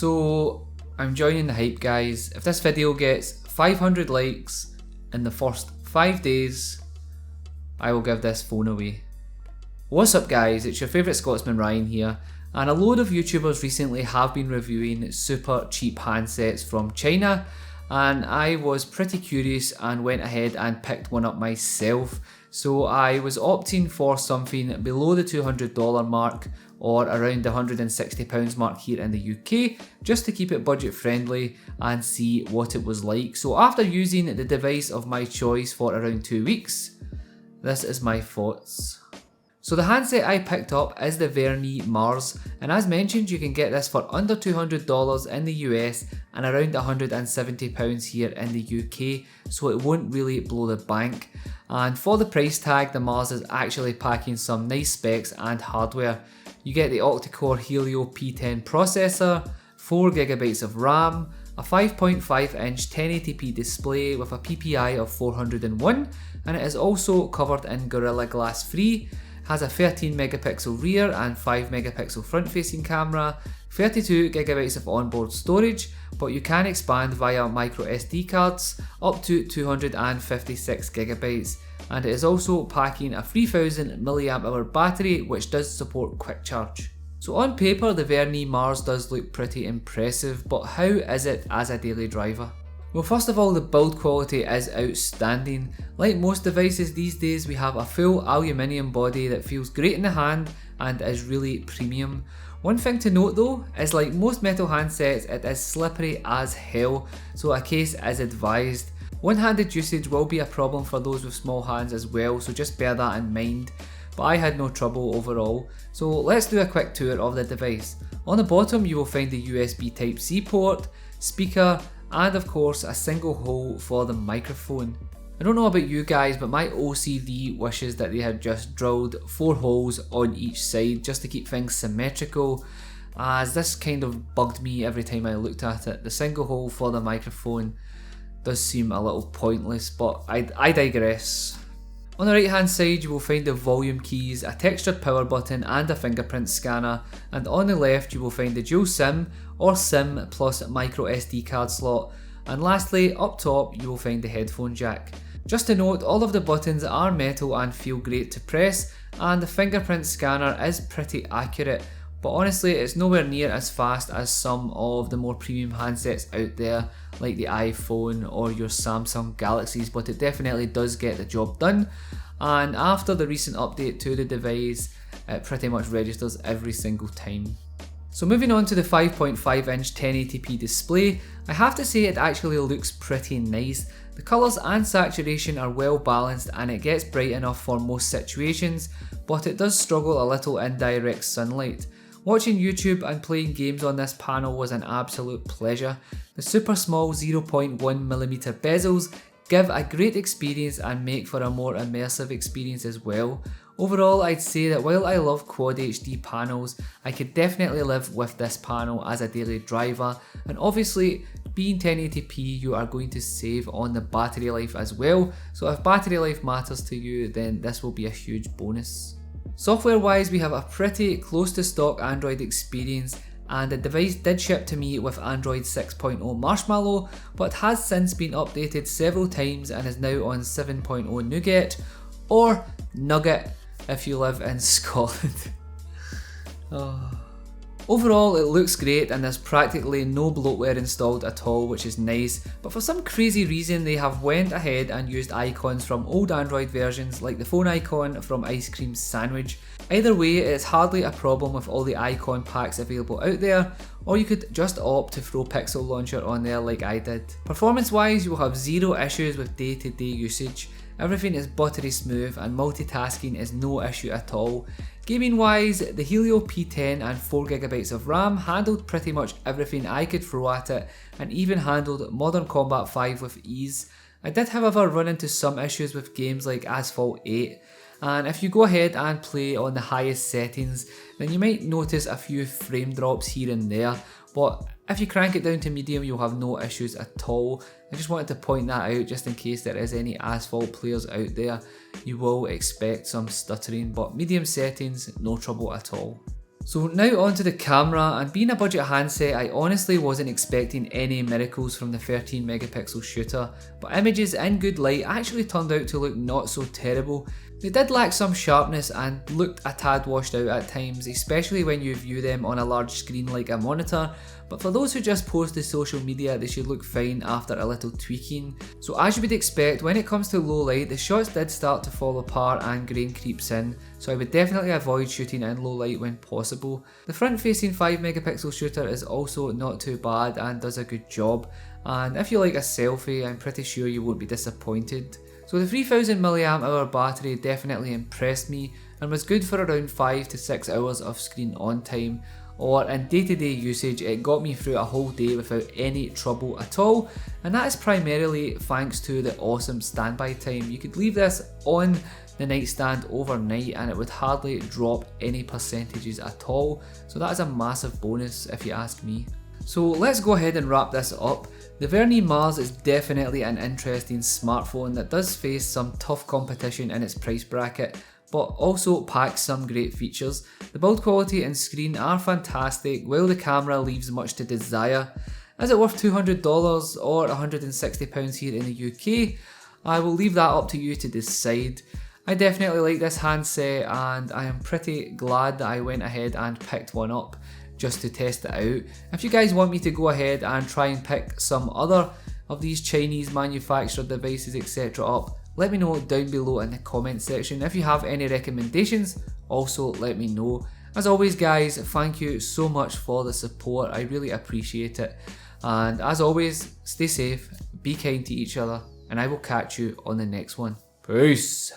So I'm joining the hype, guys. If this video gets 500 likes in the first 5 days, I will give this phone away. What's up guys, it's your favourite Scotsman Ryan here, and a load of YouTubers recently have been reviewing super cheap handsets from China, and I was pretty curious and went ahead and picked one up myself. So I was opting for something below the $200 mark or around the £160 mark here in the UK, just to keep it budget friendly and see what it was like. So after using the device of my choice for around 2 weeks, this is my thoughts. So the handset I picked up is the Vernee Mars, and as mentioned you can get this for under $200 in the US and around £170 here in the UK, so it won't really blow the bank. And for the price tag, the Mars is actually packing some nice specs and hardware. You get the octa-core Helio P10 processor, 4GB of RAM, a 5.5 inch 1080p display with a PPI of 401, and it is also covered in Gorilla Glass Free. Has a 13 megapixel rear and 5 megapixel front facing camera, 32GB of onboard storage, but you can expand via micro SD cards up to 256GB, and it is also packing a 3000 mAh battery which does support quick charge. So on paper the Vernee Mars does look pretty impressive, but how is it as a daily driver? Well, first of all, the build quality is outstanding. Like most devices these days, we have a full aluminium body that feels great in the hand and is really premium. One thing to note though, is like most metal handsets, it is slippery as hell, so a case is advised. One-handed usage will be a problem for those with small hands as well, so just bear that in mind. But I had no trouble overall. So let's do a quick tour of the device. On the bottom you will find the USB Type-C port, speaker, and of course a single hole for the microphone. I don't know about you guys, but my OCD wishes that they had just drilled 4 holes on each side just to keep things symmetrical, as this kind of bugged me every time I looked at it. The single hole for the microphone does seem a little pointless, but I digress. On the right hand side you will find the volume keys, a textured power button and a fingerprint scanner, and on the left you will find the dual SIM or SIM plus micro SD card slot, and lastly up top you will find the headphone jack. Just to note, all of the buttons are metal and feel great to press, and the fingerprint scanner is pretty accurate, but honestly it's nowhere near as fast as some of the more premium handsets out there like the iPhone or your Samsung Galaxies, but it definitely does get the job done. And after the recent update to the device, it pretty much registers every single time. So moving on to the 5.5 inch 1080p display, I have to say it actually looks pretty nice. The colours and saturation are well balanced and it gets bright enough for most situations, but it does struggle a little in direct sunlight. Watching YouTube and playing games on this panel was an absolute pleasure. The super small 0.1mm bezels give a great experience and make for a more immersive experience as well. Overall, I'd say that while I love Quad HD panels, I could definitely live with this panel as a daily driver, and obviously being 1080p you are going to save on the battery life as well, so if battery life matters to you then this will be a huge bonus. Software wise we have a pretty close to stock Android experience, and the device did ship to me with Android 6.0 Marshmallow, but has since been updated several times and is now on 7.0 Nougat, or Nugget if you live in Scotland. Overall it looks great and there's practically no bloatware installed at all, which is nice, but for some crazy reason they have went ahead and used icons from old Android versions like the phone icon from Ice Cream Sandwich. Either way, it's hardly a problem with all the icon packs available out there, or you could just opt to throw Pixel Launcher on there like I did. Performance wise, you'll have zero issues with day-to-day usage. Everything is buttery smooth and multitasking is no issue at all. Gaming wise, the Helio P10 and 4GB of RAM handled pretty much everything I could throw at it, and even handled Modern Combat 5 with ease. I did however run into some issues with games like Asphalt 8, and if you go ahead and play on the highest settings then you might notice a few frame drops here and there, but if you crank it down to medium you'll have no issues at all. I just wanted to point that out just in case there is any Asphalt players out there. You will expect some stuttering, but medium settings, no trouble at all. So now onto the camera, and being a budget handset, I honestly wasn't expecting any miracles from the 13 megapixel shooter, but images in good light actually turned out to look not so terrible. They did lack some sharpness and looked a tad washed out at times, especially when you view them on a large screen like a monitor, but for those who just post to social media, they should look fine after a little tweaking. So as you would expect, when it comes to low light, the shots did start to fall apart and grain creeps in, so I would definitely avoid shooting in low light when possible. The front facing 5 megapixel shooter is also not too bad and does a good job, and if you like a selfie, I'm pretty sure you won't be disappointed. So the 3000 mAh battery definitely impressed me and was good for around 5 to 6 hours of screen on time, or in day-to-day usage it got me through a whole day without any trouble at all, and that is primarily thanks to the awesome standby time. You could leave this on the nightstand overnight and it would hardly drop any percentages at all, so that is a massive bonus if you ask me. So let's go ahead and wrap this up. The Vernee Mars is definitely an interesting smartphone that does face some tough competition in its price bracket, but also packs some great features. The build quality and screen are fantastic, while the camera leaves much to desire. Is it worth $200 or £160 here in the UK? I will leave that up to you to decide. I definitely like this handset and I am pretty glad that I went ahead and picked one up just to test it out. If you guys want me to go ahead and try and pick some other of these Chinese manufactured devices etc. up, let me know down below in the comment section. If you have any recommendations, also let me know. As always guys, thank you so much for the support, I really appreciate it. And as always, stay safe, be kind to each other, and I will catch you on the next one. Peace!